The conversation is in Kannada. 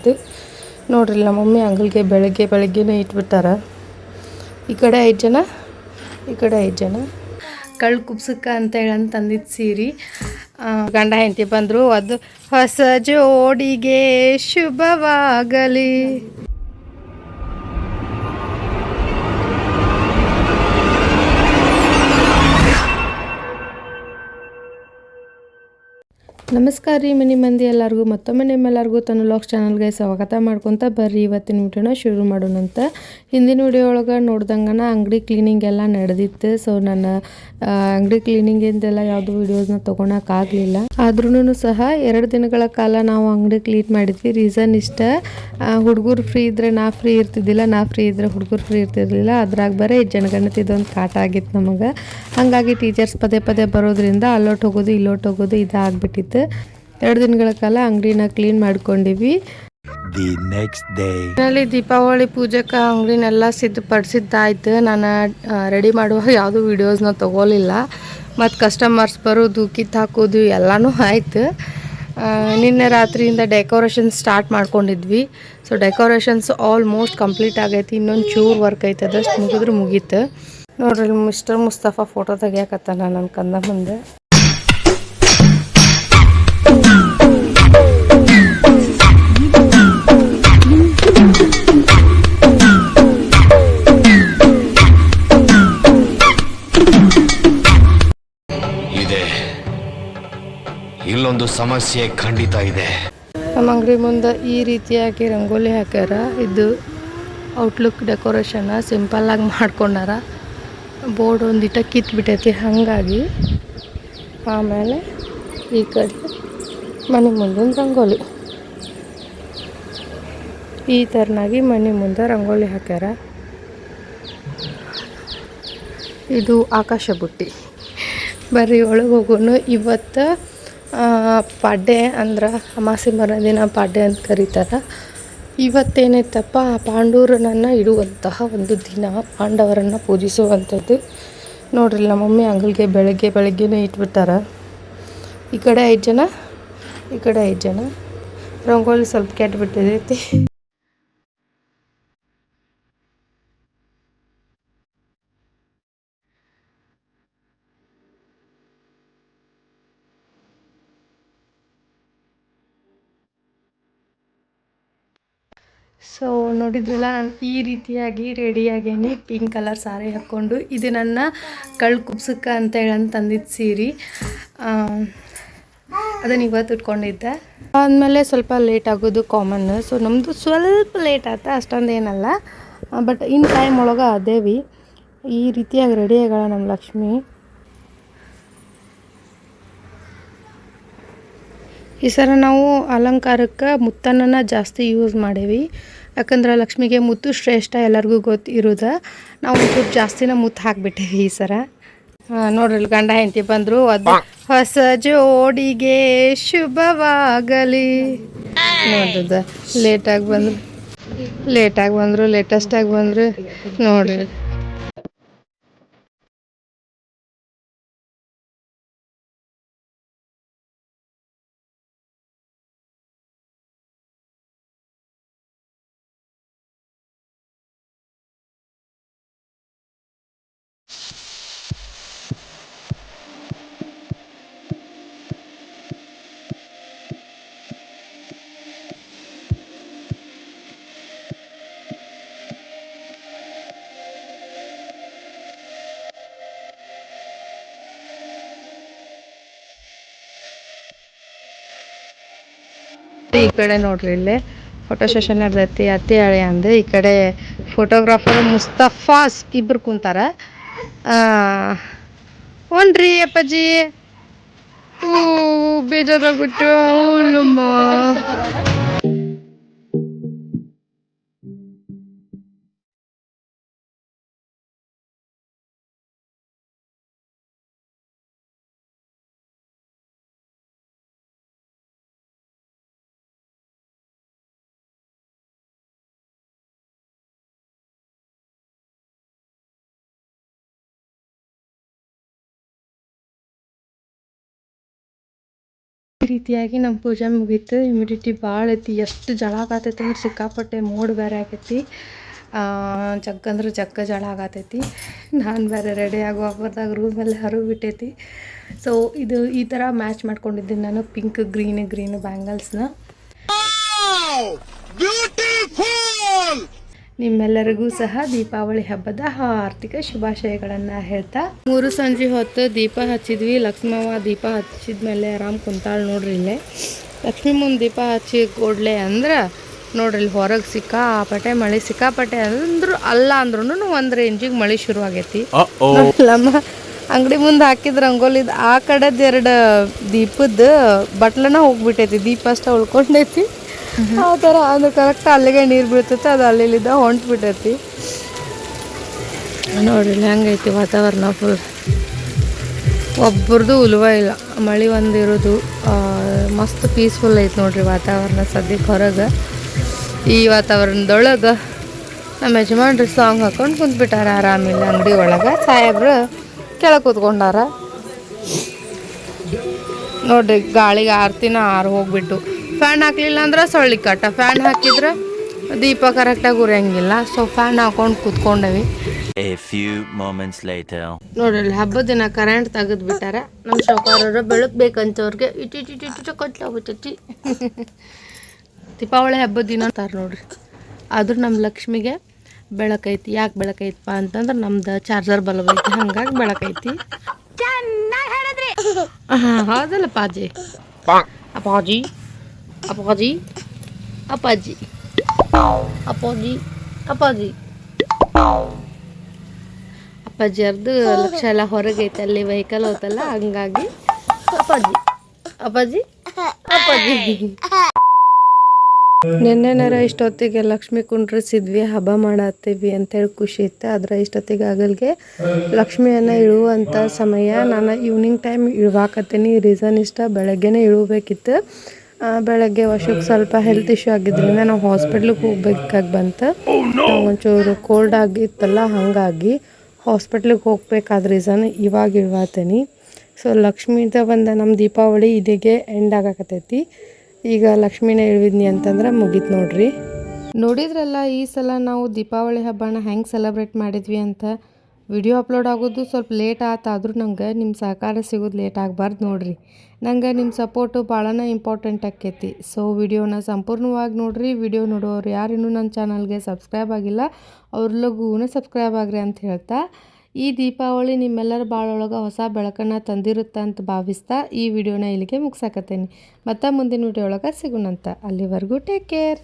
ಇತ್ತು. ನೋಡ್ರಿ ನಮ್ಮ ಮಮ್ಮಿ ಅಂಗಲ್ಗೆ ಬೆಳಗ್ಗೆನೇ ಇಟ್ಬಿಟ್ಟಾರ. ಈ ಕಡೆ 5 ಜನ, ಈ ಕಡೆ 5 ಜನ. ಕಳ್ಳು ಕುಬ್ಸಕ್ಕ ಅಂತೇಳಿ ತಂದಿದ್ದು ಸೀರೆ. ಗಂಡ ಹೆಂಡತಿ ಬಂದರು. ಅದು ಹೊಸ ಜೋಡಿಗೆ ಶುಭವಾಗಲಿ. ನಮಸ್ಕಾರ ರೀ ಮನಿ ಮಂದಿ ಎಲ್ಲರಿಗೂ. ಮತ್ತೊಮ್ಮೆ ನಿಮ್ಮೆಲ್ಲರಿಗೂ ತನ್ನ ಲಾಕ್ಸ್ ಚಾನಲ್ಗೆ ಸ್ವಾಗತ ಮಾಡ್ಕೊತ ಬರ್ರಿ. ಇವತ್ತಿನ ವಿಡಿಯೋನ ಶುರು ಮಾಡೋಣಂತ. ಹಿಂದಿನ ವಿಡಿಯೋ ಒಳಗೆ ನೋಡ್ದಂಗನ ಅಂಗಡಿ ಕ್ಲೀನಿಂಗ್ ಎಲ್ಲ ನಡೆದಿತ್ತು. ಸೊ ನನ್ನ ಅಂಗಡಿ ಕ್ಲೀನಿಂಗಿಂದೆಲ್ಲ ಯಾವುದು ವಿಡಿಯೋಸ್ನ ತೊಗೊಳಕ್ಕಾಗಲಿಲ್ಲ. ಆದ್ರೂ ಸಹ 2 ದಿನಗಳ ಕಾಲ ನಾವು ಅಂಗಡಿ ಕ್ಲೀನ್ ಮಾಡಿದ್ವಿ. ರೀಸನ್ ಇಷ್ಟ, ಹುಡುಗರು ಫ್ರೀ ಇದ್ದರೆ ನಾ ಫ್ರೀ ಇರ್ತಿದ್ದಿಲ್ಲ, ನಾ ಫ್ರೀ ಇದ್ದರೆ ಹುಡುಗರು ಫ್ರೀ ಇರ್ತಿರ್ಲಿಲ್ಲ. ಅದ್ರಾಗ ಬರೀ ಜನಗಣತಿದೊಂದು ಕಾಟ ಆಗಿತ್ತು ನಮಗೆ. ಹಾಗಾಗಿ ಟೀಚರ್ಸ್ ಪದೇ ಪದೇ ಬರೋದ್ರಿಂದ ಅಲ್ಲೋಟ್ ಹೋಗೋದು ಇಲ್ಲೋಟ್ ಹೋಗೋದು ಇದಾಗ್ಬಿಟ್ಟಿತ್ತು. 2 ದಿನಗಳ ಕಾಲ ಅಂಗಡಿನ ಕ್ಲೀನ್ ಮಾಡ್ಕೊಂಡಿವಿ. ದೀಪಾವಳಿ ಪೂಜೆಗೆ ಅಂಗಡಿನೆಲ್ಲ ಸಿದ್ಧಪಡಿಸಿದ್ದಾಯ್ತು. ನಾನು ರೆಡಿ ಮಾಡುವಾಗ ಯಾವುದೂ ವೀಡಿಯೋಸ್ನ ತೊಗೊಲಿಲ್ಲ. ಮತ್ತು ಕಸ್ಟಮರ್ಸ್ ಬರೋದು, ಕಿತ್ತು ಹಾಕೋದು ಎಲ್ಲನೂ ಆಯ್ತು. ನಿನ್ನೆ ರಾತ್ರಿಯಿಂದ ಡೆಕೋರೇಷನ್ ಸ್ಟಾರ್ಟ್ ಮಾಡ್ಕೊಂಡಿದ್ವಿ. ಸೊ ಡೆಕೋರೇಷನ್ಸ್ ಆಲ್ಮೋಸ್ಟ್ ಕಂಪ್ಲೀಟ್ ಆಗೈತಿ. ಇನ್ನೊಂದು ಚೂರು ವರ್ಕ್ ಐತೆ, ಅದಷ್ಟು ಮುಗಿದ್ರೆ ಮುಗೀತು. ನೋಡ್ರಿ ಮಿಸ್ಟರ್ ಮುಸ್ತಫಾ ಫೋಟೋ ತೆಗಿಯಾಕತ್ತಾನ ನನ್ನ ಕಂದ ಮುಂದೆ. ಇಲ್ಲೊಂದು ಸಮಸ್ಯೆ ಖಂಡಿತ ಇದೆ. ನಮ್ಮ ಅಂಗಡಿ ಮುಂದೆ ಈ ರೀತಿಯಾಗಿ ರಂಗೋಲಿ ಹಾಕ್ಯಾರ. ಇದು ಔಟ್ಲುಕ್ ಡೆಕೋರೇಷನ್ ಸಿಂಪಲ್ಲಾಗಿ ಮಾಡ್ಕೊಂಡಾರ. ಬೋರ್ಡ್ ಒಂದಿಟ ಕಿತ್ಬಿಟ್ಟೈತಿ ಹಾಗಾಗಿ. ಆಮೇಲೆ ಈ ಕಡೆ ಮನೆ ಮುಂದೊಂದು ರಂಗೋಲಿ, ಈ ಥರನಾಗಿ ಮನೆ ಮುಂದೆ ರಂಗೋಲಿ ಹಾಕ್ಯಾರ. ಇದು ಆಕಾಶ ಬುಟ್ಟಿ. ಬರ್ರಿ ಒಳಗೆ ಹೋಗೋಣ. ಇವತ್ತು ಪಾಡ್ಯ ಅಂದ್ರೆ ಅಮಾಸೆ ದಿನ ಪಾಡ್ಯ ಅಂತ ಕರೀತಾರೆ. ಇವತ್ತೇನೈತಪ್ಪ, ಪಾಂಡೂರನನ್ನು ಇಡುವಂತಹ ಒಂದು ದಿನ, ಪಾಂಡವರನ್ನು ಪೂಜಿಸುವಂಥದ್ದು. ನೋಡ್ರಿ ನಮ್ಮ ಮಮ್ಮಿ ಅಂಗಲ್ಗೆ ಬೆಳಗ್ಗೆನೇ ಇಟ್ಬಿಟ್ಟಾರ. ಈ ಕಡೆ 5 ಜನ, ಈ ಕಡೆ 5 ಜನ. ರಂಗೋಲಿ ಸ್ವಲ್ಪ ಕೆಟ್ಟಬಿಟ್ಟಿದೈತಿ. ಸೊ ನೋಡಿದ್ರಲ್ಲ, ನಾನು ಈ ರೀತಿಯಾಗಿ ರೆಡಿಯಾಗೇನಿ. ಪಿಂಕ್ ಕಲರ್ ಸಾರಿ ಹಾಕ್ಕೊಂಡು. ಇದು ನನ್ನ ಕಳ್ಳು ಕುಬ್ಸಕ್ಕ ಅಂತೇಳಿ ತಂದಿದ್ದು ಸೀರೆ. ಅದನ್ನು ಇವತ್ತು ಇಟ್ಕೊಂಡಿದ್ದೆ. ಆದಮೇಲೆ ಸ್ವಲ್ಪ ಲೇಟ್ ಆಗೋದು ಕಾಮನ್. ಸೊ ನಮ್ಮದು ಸ್ವಲ್ಪ ಲೇಟ್ ಆಯ್ತು, ಅಷ್ಟೊಂದು ಏನಲ್ಲ. ಬಟ್ ಇನ್ ಟೈಮ್ ಒಳಗೆ ಅದೇವಿ. ಈ ರೀತಿಯಾಗಿ ರೆಡಿ ಆಗಳ ನಮ್ಮ ಲಕ್ಷ್ಮಿ. ಈ ಸಲ ನಾವು ಅಲಂಕಾರಕ್ಕೆ ಮುತ್ತನ್ನು ಜಾಸ್ತಿ ಯೂಸ್ ಮಾಡೇವಿ. ಯಾಕಂದ್ರೆ ಲಕ್ಷ್ಮಿಗೆ ಮುತ್ತು ಶ್ರೇಷ್ಠ, ಎಲ್ಲರಿಗೂ ಗೊತ್ತಿರೋದು. ನಾವು ಸ್ವಲ್ಪ ಜಾಸ್ತಿನ ಮುತ್ತು ಹಾಕಿಬಿಟ್ಟೇವಿ ಈ ಸಲ. ನೋಡ್ರಿ ಗಂಡ ಹೆಂಡತಿ ಬಂದರು. ಅದು ಹೊಸ ಜೋಡಿಗೆ ಶುಭವಾಗಲಿ. ನೋಡ್ರದ ಲೇಟಾಗಿ ಬಂದರು, ಲೇಟೆಸ್ಟಾಗಿ ಬಂದರು. ನೋಡ್ರಿ ಈ ಕಡೆ ನೋಡ್ರಿ, ಇಲ್ಲೇ ಫೋಟೋ ಸೆಷನ್ ನಡೆದೈತಿ. ಅತ್ತೆ ಹಳೆ ಅಂದೆ. ಈ ಕಡೆ ಫೋಟೋಗ್ರಾಫರ್ ಮುಸ್ತಫಾಸ್ ಇಬ್ರು ಕುಂತಾರ. ಒನ್ರಿ ಅಪ್ಪಾಜಿ ಬೇಜಾರಾಗ್ಬಿಟ್ಟು ನಮ್ಮ ರೀತಿಯಾಗಿ ನಮ್ಮ ಪೂಜೆ ಮುಗೀತು. ಇಮಿಡಿಟಿ ಭಾಳ ಐತಿ, ಎಷ್ಟು ಜಳ ಆಗತೈತಿ ಅಂದ್ರೆ ಸಿಕ್ಕಾಪಟ್ಟೆ ಮೂಡ್ ಬೇರೆ ಆಗೈತಿ. ಜಗ್ ಅಂದ್ರೆ ಜಗ್ಗ ಜಳ ಆಗತೈತಿ. ನಾನು ಬೇರೆ ರೆಡಿ ಆಗುವಾಗ ರೂಮೆಲ್ಲ ಹರಿವು ಬಿಟ್ಟೈತಿ. ಸೊ ಇದು ಈ ಥರ ಮ್ಯಾಚ್ ಮಾಡ್ಕೊಂಡಿದ್ದೀನಿ ನಾನು, ಪಿಂಕ್ ಗ್ರೀನ್ ಬ್ಯಾಂಗಲ್ಸ್ನ. ನಿಮ್ಮೆಲ್ಲರಿಗೂ ಸಹ ದೀಪಾವಳಿ ಹಬ್ಬದ ಆರ್ಥಿಕ ಶುಭಾಶಯಗಳನ್ನು ಹೇಳ್ತಾ, 3 ಸಂಜೆ ಹೊತ್ತು ದೀಪ ಹಚ್ಚಿದ್ವಿ. ಲಕ್ಷ್ಮವ್ವ ದೀಪ ಹಚ್ಚಿದ್ಮೇಲೆ ಆರಾಮ್ ಕುಂತಾಳು ನೋಡ್ರಿ. ಇಲ್ಲೇ ಲಕ್ಷ್ಮಿ ಮುಂದೆ ದೀಪ ಹಚ್ಚಿ ಕೊಡ್ಲೆ ಅಂದ್ರೆ ನೋಡ್ರಿ, ಇಲ್ಲಿ ಹೊರಗೆ ಸಿಕ್ಕಾಪಟ್ಟೆ ಮಳೆ, ಸಿಕ್ಕಾಪಟ್ಟೆ ಅಲ್ಲ ಅಂದ್ರೂ ಒಂದು ರೇಂಜಿಗೆ ಮಳೆ ಶುರು ಆಗೈತಿ. ನಮ್ಮ ಅಂಗಡಿ ಮುಂದೆ ಹಾಕಿದ ರಂಗೋಲಿದು ಆ ಕಡೆದು 2 ದೀಪದ ಬಟ್ಲನ ಹೋಗ್ಬಿಟ್ಟೈತಿ, ದೀಪ ಅಷ್ಟ ಉಳ್ಕೊಂಡೈತಿ. ಆ ಥರ ಅಂದ್ರೆ ಕರೆಕ್ಟ್ ಅಲ್ಲಿಗೆ ನೀರು ಬೀಳ್ತೈತೆ, ಅದು ಅಲ್ಲಿಲ್ಲಿದ್ದ ಹೊಂಟ್ಬಿಟ್ಟೈತಿ. ನೋಡ್ರಿ ಹೆಂಗೈತಿ ವಾತಾವರಣ. ಫುಲ್ ಒಬ್ಬರದು ಉಲ್ವ ಇಲ್ಲ, ಮಳೆ ಒಂದು ಇರೋದು. ಮಸ್ತ್ ಪೀಸ್ಫುಲ್ ಐತಿ ನೋಡ್ರಿ ವಾತಾವರಣ ಸದ್ಯಕ್ಕೆ ಹೊರಗೆ. ಈ ವಾತಾವರಣದೊಳಗೆ ನಮ್ಮ ಯಜಮಾನ್ರಿ ಸಾಂಗ್ ಹಾಕೊಂಡು ಕುಂತ್ಬಿಟ್ಟಾರ ಆರಾಮಿಲ್ಲ ಅಂಗಡಿ ಒಳಗೆ. ಸಾಹೇಬ್ರು ಕೆಳಗೆ ಕೂತ್ಕೊಂಡಾರ ನೋಡ್ರಿ. ಗಾಳಿಗೆ ಆರ್ತಿನ ಹೋಗ್ಬಿಟ್ಟು ಫ್ಯಾನ್ ಹಾಕ್ಲಿಲ್ಲ ಅಂದ್ರೆ ಸೊಳ್ಳಿ ಕಟ್ಟ, ಫ್ಯಾನ್ ಹಾಕಿದ್ರೆ ದೀಪ ಕರೆಕ್ಟಾಗಿ ಉರಿಯಂಗಿಲ್ಲ. ಸೊ ಫ್ಯಾನ್ ಹಾಕೊಂಡು ಕೂತ್ಕೊಂಡವಿ. ನೋಡ್ರಿ ಹಬ್ಬದ ದಿನ ಕರೆಂಟ್ ತೆಗೆದು ಬಿಟ್ಟಾರ. ನಮ್ಮ ಶೌಕಾರರು ಬೆಳಕು ಬೇಕಂತವ್ರಿಗೆ ಇಟ್ಟು ಕೊಟ್ಲಾಗ್ಬಿಟ್ಟೈತಿ. ದೀಪಾವಳಿ ಹಬ್ಬದ ದಿನ ಅಂತಾರೆ ನೋಡ್ರಿ. ಆದ್ರೂ ನಮ್ಮ ಲಕ್ಷ್ಮಿಗೆ ಬೆಳಕೈತಿ. ಯಾಕೆ ಬೆಳಕೈತಪ್ಪ ಅಂತಂದ್ರೆ ನಮ್ದು ಚಾರ್ಜರ್ ಬಲ್ಬ್ ಐತಿ, ಹಂಗಾಗಿ ಬೆಳಕೈತಿ. ಹೌದಲ್ಲ ಅಪ್ಪಾಜಿ? ಅಪ್ಪಾಜಿ ಅಪ್ಪಾಜಿ ಅಪ್ಪಾಜಿ ಅಪ್ಪಾಜಿ ಅಪ್ಪಾಜಿ ಅಪ್ಪಾಜಿ ಅವ್ರದ್ದು ಲಕ್ಷ ಎಲ್ಲ ಹೊರಗೈತೆ, ಅಲ್ಲಿ ವೆಹಿಕಲ್ ಹೋತಲ್ಲ, ಹಂಗಾಗಿ ಅಪ್ಪಾಜಿ ಅಪ್ಪಾಜಿ ಅಪ್ಪಾಜಿ. ನಿನ್ನೆನಾರ ಇಷ್ಟೊತ್ತಿಗೆ ಲಕ್ಷ್ಮಿ ಕುಂಡ್ರಿಸಿದ್ವಿ, ಹಬ್ಬ ಮಾಡತ್ತೀವಿ ಅಂತೇಳಿ ಖುಷಿ ಇತ್ತು. ಆದರೆ ಇಷ್ಟೊತ್ತಿಗೆ ಆಗಲ್ಗೆ ಲಕ್ಷ್ಮಿಯನ್ನು ಇಳುವಂಥ ಸಮಯ. ನಾನು ಈವ್ನಿಂಗ್ ಟೈಮ್ ಇಳುವಾಕತ್ತೀನಿ. ರೀಸನ್ ಇಷ್ಟ, ಬೆಳಗ್ಗೆನೇ ಇಳಬೇಕಿತ್ತು. ಬೆಳಗ್ಗೆ ವರ್ಷಕ್ಕೆ ಸ್ವಲ್ಪ ಹೆಲ್ತ್ ಇಶ್ಯೂ ಆಗಿದ್ದರಿಂದ ನಾವು ಹಾಸ್ಪಿಟ್ಲಿಗೆ ಹೋಗ್ಬೇಕಾಗಿ ಬಂತು. ಒಂಚೂರು ಕೋಲ್ಡ್ ಆಗಿತ್ತಲ್ಲ, ಹಾಗಾಗಿ ಹಾಸ್ಪಿಟ್ಲಿಗೆ ಹೋಗ್ಬೇಕಾದ ರೀಸನ್ ಇವಾಗ ಇಳ್ವಾತೀನಿ. ಸೊ ಲಕ್ಷ್ಮೀದ ಬಂದ ನಮ್ಮ ದೀಪಾವಳಿ ಇದಕ್ಕೆ ಎಂಡ್ ಆಗಕತ್ತೈತಿ. ಈಗ ಲಕ್ಷ್ಮಿನ ಇಳಿದ್ನಿ ಅಂತಂದ್ರೆ ಮುಗೀತು ನೋಡ್ರಿ. ನೋಡಿದ್ರಲ್ಲ ಈ ಸಲ ನಾವು ದೀಪಾವಳಿ ಹಬ್ಬನ ಹೆಂಗೆ ಸೆಲೆಬ್ರೇಟ್ ಮಾಡಿದ್ವಿ ಅಂತ. ವಿಡಿಯೋ ಅಪ್ಲೋಡ್ ಆಗೋದು ಸ್ವಲ್ಪ ಲೇಟ್ ಆದರೂ ನಂಗೆ ನಿಮ್ಮ ಸಹಕಾರ ಸಿಗೋದು ಲೇಟ್ ಆಗಬಾರ್ದು ನೋಡ್ರಿ. ನಂಗೆ ನಿಮ್ಮ ಸಪೋರ್ಟು ಭಾಳನೇ ಇಂಪಾರ್ಟೆಂಟ್ ಆಕೈತಿ. ಸೊ ವಿಡಿಯೋನ ಸಂಪೂರ್ಣವಾಗಿ ನೋಡ್ರಿ. ವಿಡಿಯೋ ನೋಡೋರು ಯಾರಿನ್ನೂ ನನ್ನ ಚಾನಲ್ಗೆ ಸಬ್ಸ್ಕ್ರೈಬ್ ಆಗಿಲ್ಲ ಅವ್ರ ಲಘೂನೇ ಸಬ್ಸ್ಕ್ರೈಬ್ ಆಗ್ರಿ ಅಂತ ಹೇಳ್ತಾ, ಈ ದೀಪಾವಳಿ ನಿಮ್ಮೆಲ್ಲರ ಬಾಳೊಳಗೆ ಹೊಸ ಬೆಳಕನ್ನು ತಂದಿರುತ್ತೆ ಅಂತ ಭಾವಿಸ್ತಾ ಈ ವಿಡಿಯೋನ ಇಲ್ಲಿಗೆ ಮುಗಿಸಾಕತ್ತೇನೆ. ಮತ್ತೆ ಮುಂದಿನ ವಿಡಿಯೋ ಒಳಗೆ ಸಿಗೋಣಂತ. ಅಲ್ಲಿವರೆಗೂ ಟೇಕ್ ಕೇರ್.